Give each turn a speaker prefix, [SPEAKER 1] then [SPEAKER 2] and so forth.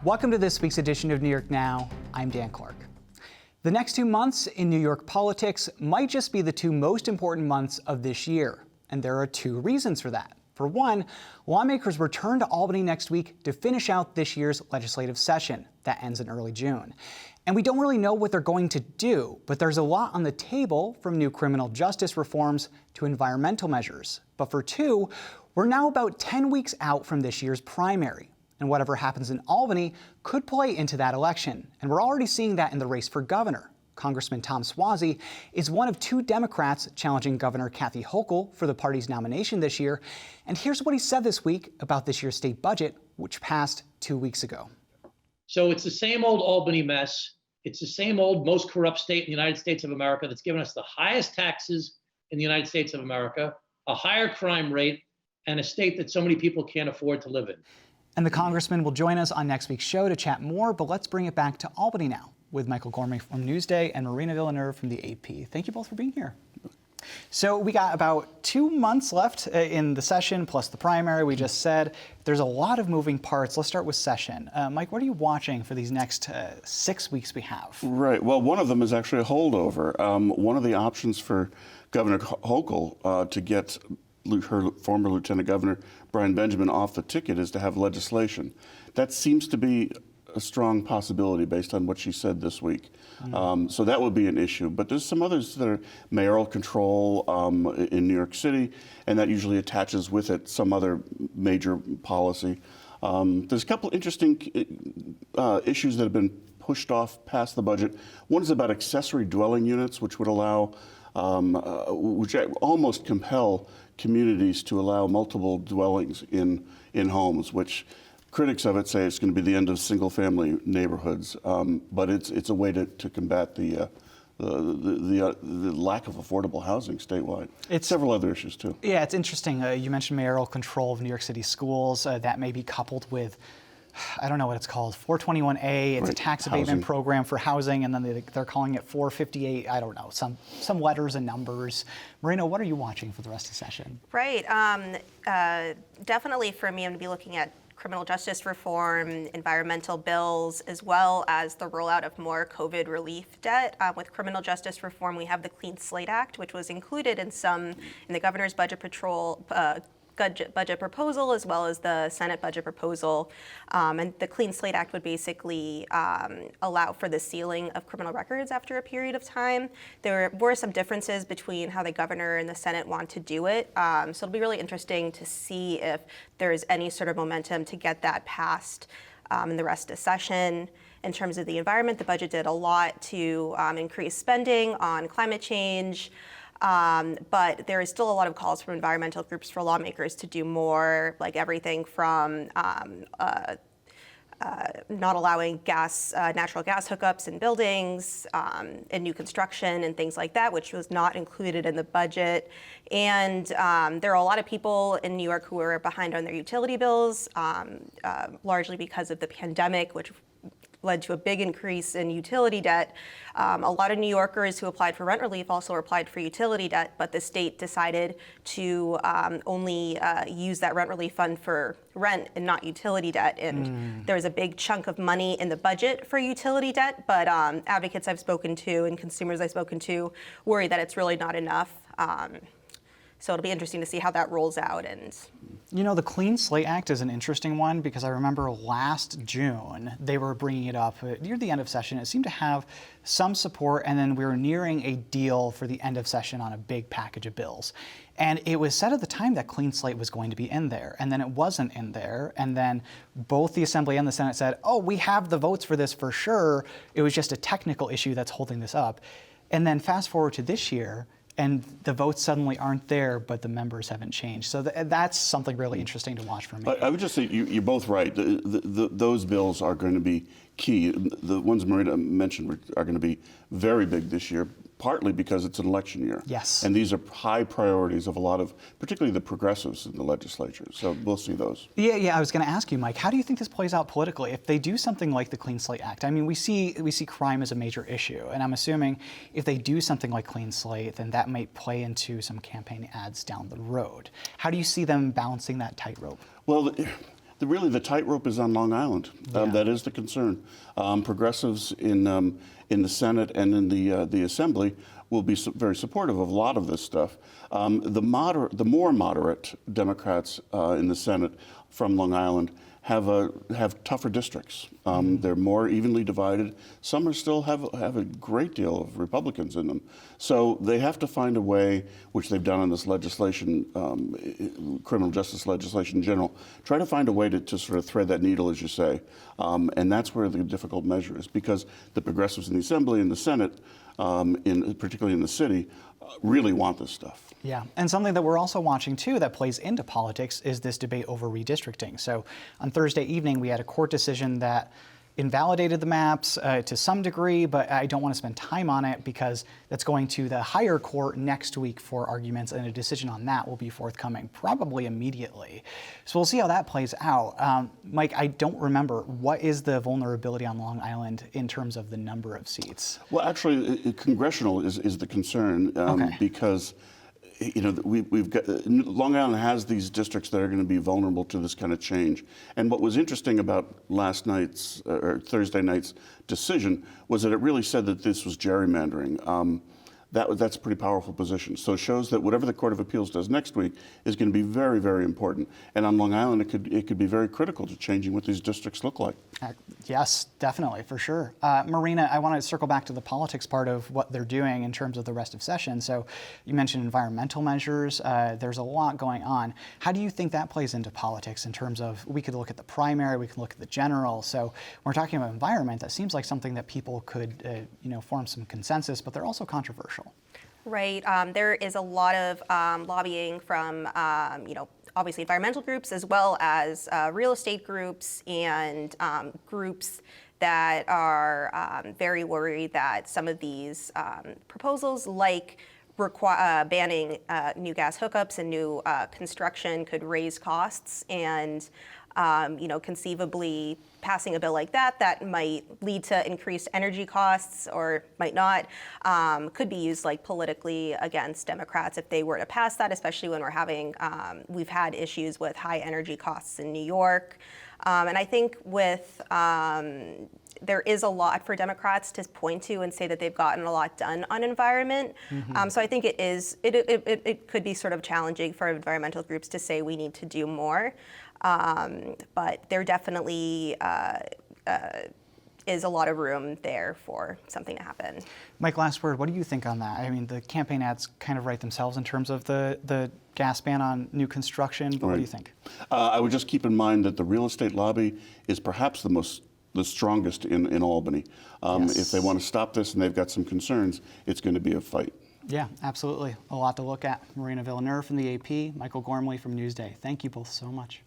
[SPEAKER 1] Welcome to this week's edition of New York Now. I'm Dan Clark. The next 2 months in New York politics might just be the two most important months of this year, and there are two reasons for that. For one, lawmakers return to Albany next week to finish out this year's legislative session that ends in early June. And we don't really know what they're going to do, but there's a lot on the table, from new criminal justice reforms to environmental measures. But for two, we're now about 10 weeks out from this year's primary. And whatever happens in Albany could play into that election. And we're already seeing that in the race for governor. Congressman Tom Suozzi is one of two Democrats challenging Governor Kathy Hochul for the party's nomination this year. And here's what he said this week about this year's state budget, which passed 2 weeks ago.
[SPEAKER 2] So it's the same old Albany mess. It's the same old most corrupt state in the United States of America that's given us the highest taxes in the United States of America, a higher crime rate, and a state that so many people can't afford to live in.
[SPEAKER 1] And the congressman will join us on next week's show to chat more, but let's bring it back to Albany now with Michael Gormley from Newsday and Marina Villeneuve from the AP. Thank you both for being here. So we got about 2 months left in the session, plus the primary. We just said there's a lot of moving parts. Let's start with session. Mike, what are you watching for these next 6 weeks we have?
[SPEAKER 3] Right. Well, one of them is actually a holdover. One of the options for Governor Hochul to get her former Lieutenant Governor Brian Benjamin off the ticket is to have legislation. That seems to be a strong possibility based on what she said this week. So that would be an issue. But there's some others that are mayoral control in New York City, and that usually attaches with it some other major policy. There's a couple interesting issues that have been pushed off past the budget. One is about accessory dwelling units, which would allow, which almost compel communities to allow multiple dwellings in homes, which critics of it say it's going to be the end of single-family neighborhoods, but it's a way to combat the lack of affordable housing statewide. It's several other issues too.
[SPEAKER 1] Yeah, it's interesting. You mentioned mayoral control of New York City schools. That may be coupled with, I don't know what it's called, 421A. It's a tax abatement program for housing, and then they're calling it 458. I don't know, some letters and numbers. Marina, what are you watching for the rest of the session?
[SPEAKER 4] Right. Definitely for me, I'm going to be looking at criminal justice reform, environmental bills, as well as the rollout of more COVID relief debt. With criminal justice reform, we have the Clean Slate Act, which was included in the governor's budget proposal, as well as the Senate budget proposal. And the Clean Slate Act would basically allow for the sealing of criminal records after a period of time. There were some differences between how the governor and the Senate want to do it. So it'll be really interesting to see if there's any sort of momentum to get that passed in the rest of the session. In terms of the environment, the budget did a lot to increase spending on climate change. But there is still a lot of calls from environmental groups for lawmakers to do more, like everything from not allowing natural gas hookups in buildings, and new construction and things like that, which was not included in the budget. And there are a lot of people in New York who are behind on their utility bills, largely because of the pandemic, which led to a big increase in utility debt. A lot of New Yorkers who applied for rent relief also applied for utility debt, but the state decided to only use that rent relief fund for rent and not utility debt. And there's a big chunk of money in the budget for utility debt, but advocates I've spoken to and consumers I've spoken to worry that it's really not enough. So it'll be interesting to see how that rolls out. And
[SPEAKER 1] you know, the Clean Slate Act is an interesting one because I remember last June they were bringing it up near the end of session. It seemed to have some support, and then we were nearing a deal for the end of session on a big package of bills. And it was said at the time that Clean Slate was going to be in there, and then it wasn't in there. And then both the Assembly and the Senate said, oh, we have the votes for this for sure. It was just a technical issue that's holding this up. And then fast forward to this year, and the votes suddenly aren't there, but the members haven't changed. So that's something really interesting to watch for me.
[SPEAKER 3] I would just say you're both right. Those bills are going to be key. The ones Marina mentioned are going to be very big this year, partly because it's an election year.
[SPEAKER 1] Yes.
[SPEAKER 3] And these are high priorities of a lot of, particularly the progressives in the legislature. So we'll see those.
[SPEAKER 1] Yeah. I was going to ask you, Mike, how do you think this plays out politically if they do something like the Clean Slate Act? I mean, we see crime as a major issue, and I'm assuming if they do something like Clean Slate, then that might play into some campaign ads down the road. How do you see them balancing that tightrope?
[SPEAKER 3] Well, Really, the tightrope is on Long Island. That is the concern. Progressives in the Senate and in the Assembly will be very supportive of a lot of this stuff. The more moderate Democrats in the Senate from Long Island have tougher districts. They're more evenly divided. Some still have a great deal of Republicans in them. So they have to find a way, which they've done on this legislation, criminal justice legislation in general, try to find a way to sort of thread that needle, as you say. And that's where the difficult measure is, because the progressives in the Assembly and the Senate, particularly in the city, really want this stuff.
[SPEAKER 1] Yeah, and something that we're also watching too that plays into politics is this debate over redistricting. So on Thursday evening, we had a court decision that invalidated the maps to some degree, but I don't want to spend time on it because that's going to the higher court next week for arguments, and a decision on that will be forthcoming probably immediately. So we'll see how that plays out. Mike, I don't remember, what is the vulnerability on Long Island in terms of the number of seats?
[SPEAKER 3] Well, actually, congressional is the concern because we've got Long Island has these districts that are going to be vulnerable to this kind of change. And what was interesting about last night's or Thursday night's decision was that it really said that this was gerrymandering. That's a pretty powerful position. So it shows that whatever the Court of Appeals does next week is going to be very, very important. And on Long Island, it could be very critical to changing what these districts look like.
[SPEAKER 1] Yes, definitely, for sure. Marina, I want to circle back to the politics part of what they're doing in terms of the rest of session. So you mentioned environmental measures. There's a lot going on. How do you think that plays into politics in terms of, we could look at the primary, we can look at the general. So when we're talking about environment, that seems like something that people could form some consensus, but they're also controversial.
[SPEAKER 4] Right. There is a lot of lobbying from, obviously environmental groups as well as real estate groups and groups that are very worried that some of these proposals, like banning new gas hookups and new construction, could raise costs, and conceivably passing a bill like that might lead to increased energy costs, or might not, could be used like politically against Democrats if they were to pass that, especially when we've had issues with high energy costs in New York. And I think there is a lot for Democrats to point to and say that they've gotten a lot done on environment. So I think it could be sort of challenging for environmental groups to say we need to do more. But there definitely is a lot of room there for something to happen.
[SPEAKER 1] Mike, last word, what do you think on that? I mean, the campaign ads kind of write themselves in terms of the gas ban on new construction, but what do you think?
[SPEAKER 3] I would just keep in mind that the real estate lobby is perhaps the strongest in Albany.
[SPEAKER 1] Yes.
[SPEAKER 3] If they want to stop this and they've got some concerns, it's going to be a fight.
[SPEAKER 1] Yeah, absolutely. A lot to look at. Marina Villeneuve from the AP, Michael Gormley from Newsday. Thank you both so much.